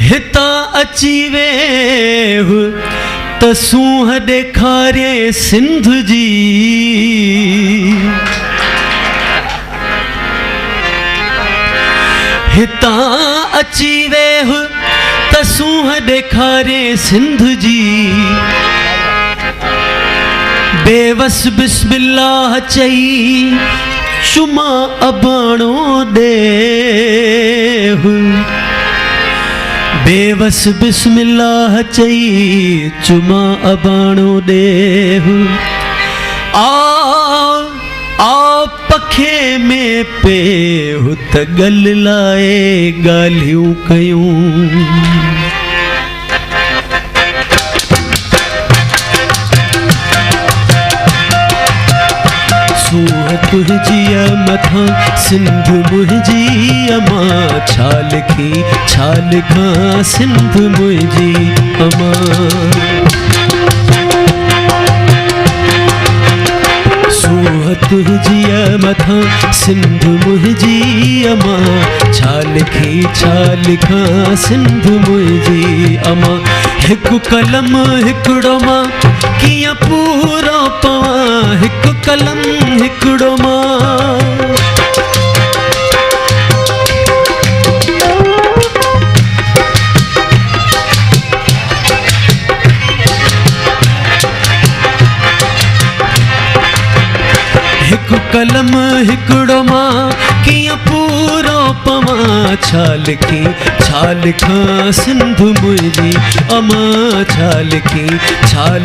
हिता अची वेहु त सूंह ॾेखारे सिंध जी। हिता अची वेहु त सूंह ॾेखारे सिंध जी। बेवस बिस्मिल्लाह चई चुमा अबाणो ॾेहु। बेवस बिस्मिल्लाह चई चुमा अबाणो ॾेहु। आ पखे में पेहु त गल लाए ॻाल्हियूं कयूं। सूंह तुंहिंजी मथां सिंध मुंहिंजी अमां। छा लिखां सिंध मुंहिंजी अमां। सूंह तुंहिंजी मथां सिंध मुंहिंजी अमां। छा लिखां सिंध मुंहिंजी अमां। हिकु कलम हिकिड़ो मां कीअं पूरो पवां। हिकु कलम हिकिड़ो मां। हिकु कलम हिकिड़ो मां कीअं पूरो पवां। छा लिखां सिंध मुंहिंजी अमां। छा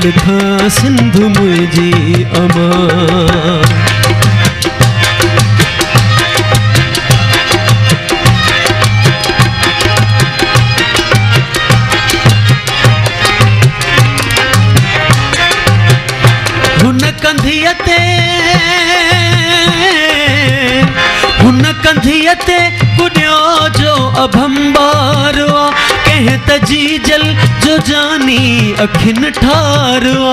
लिखां सिंध मुंहिंजी अमां। हुन कंधीअ ते कुॾियो जो अभंबारो आ। कंहिं त जीजल जो जानी अखियुनि ठारो आ।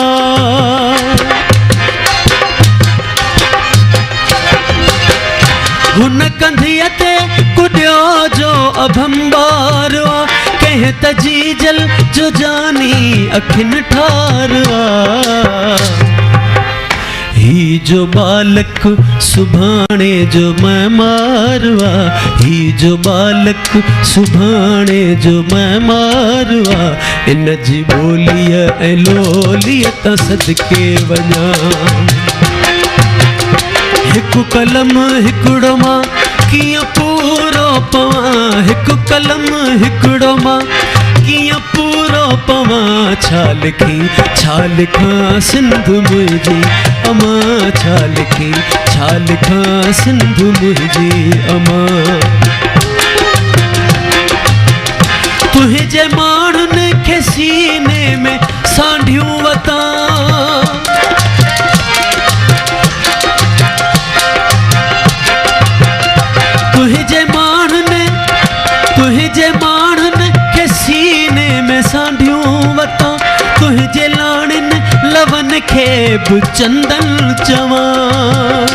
हुन कंधीअ ते कुॾियो जो अभंबारो आ। कंहिं त जीजल जो जानी अखियुनि ठारो आ। ही जो बालक सुभाणे जो महमारवा। ही जो बालक सुभाणे जो महमारवा। इन जी बोलीअ ऐं लोलीअ त सदके वञा। हिकु कलम हिकिड़ो मां कीअं पूरो पवां। हिकु कलम हिकिड़ो मां कीअं पूरो पवां। छा लिखां सिंध मुंहिंजी अमां। छा लिखां सिंध मुंहिंजी अमां। तुंहिंजे माण्हुनि खे सीने में सांढियूं वतां। तुंहिंजे माण्हुनि खे सीने में सांढियूं वतां। तुंहिंजे लाणिनि लवनि खे बि चंदन चवां।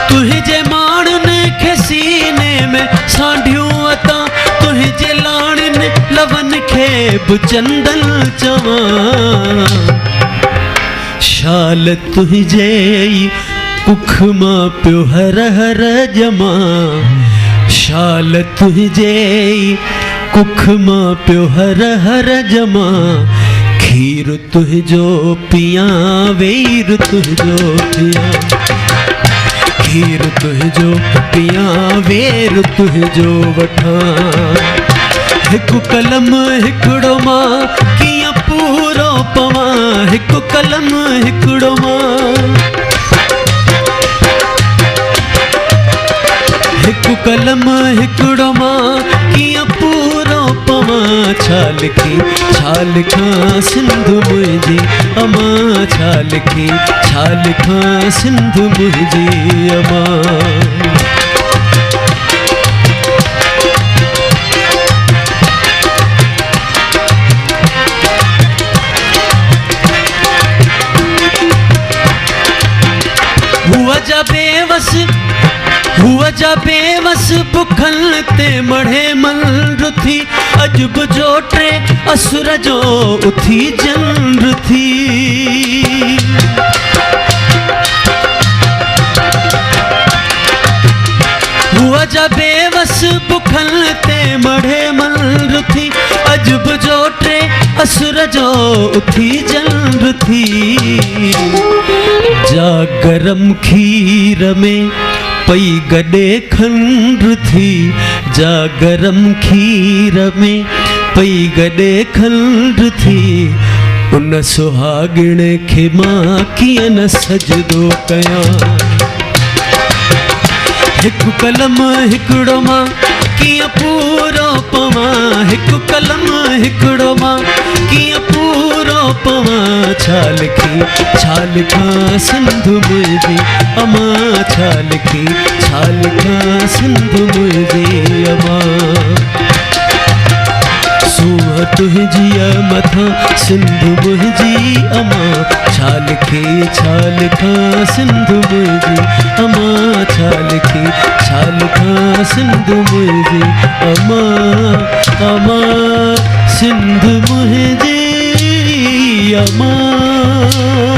तुंहिंजे माण्हुनि खे सीने में सांढियूं वतां। तुंहिंजे लाणिनि लवनि खे बि चंदन चवां। शाल तुंहिंजे कुख मां पियो हर ॼमा। शाल तुंहिंजे कुख मां पियो हर ॼमा। खीर तुंहिंजो पियां वेर तुंहिंजो पियां। खीर तुंहिंजो पियां वेर तुंहिंजो वठां। हिकु कलम हिकिड़ो मां कीअं पूरो पवां। हिकु कलम हिकिड़ो मां। हिकु कलम हिकिड़ो मां कीअं पूरो पवां। छा लिखां सिंध मुंहिंजी अमां। छा लिखां सिंध मुंहिंजी अमां। हुआ जा बेवस बुखल ते मढ़े मल रुथी अजब जोटे असुर जो उथी जन रुथी हुआ जा बेवस बुखल ते मढ़े मल रुथी अजब जोटे असुर जो उथी जन रुथी जा गरम खीर में पई गॾे खंड थी जा गरम खीर में पई गॾे खंड थी उन सुहागिण खे मां कीअं न सजदो कयां हिकु कलम हिकिड़ो मां कीअं पूरो पवां हिकु कलम हिकिड़ो मां कीअं पूरो पवां छा लिखां सिंधु मुंहिंजी अमां छा लिखां सिंधु मुंहिंजी अमां सूह तुंहिंजी मथां सिंधु मुंहिंजी अमां छा लिखां सिंधु मुंहिंजी अमां छा लिखां सिंधु मुंहिंजी अमां सिंधु मुंहिंजी अमां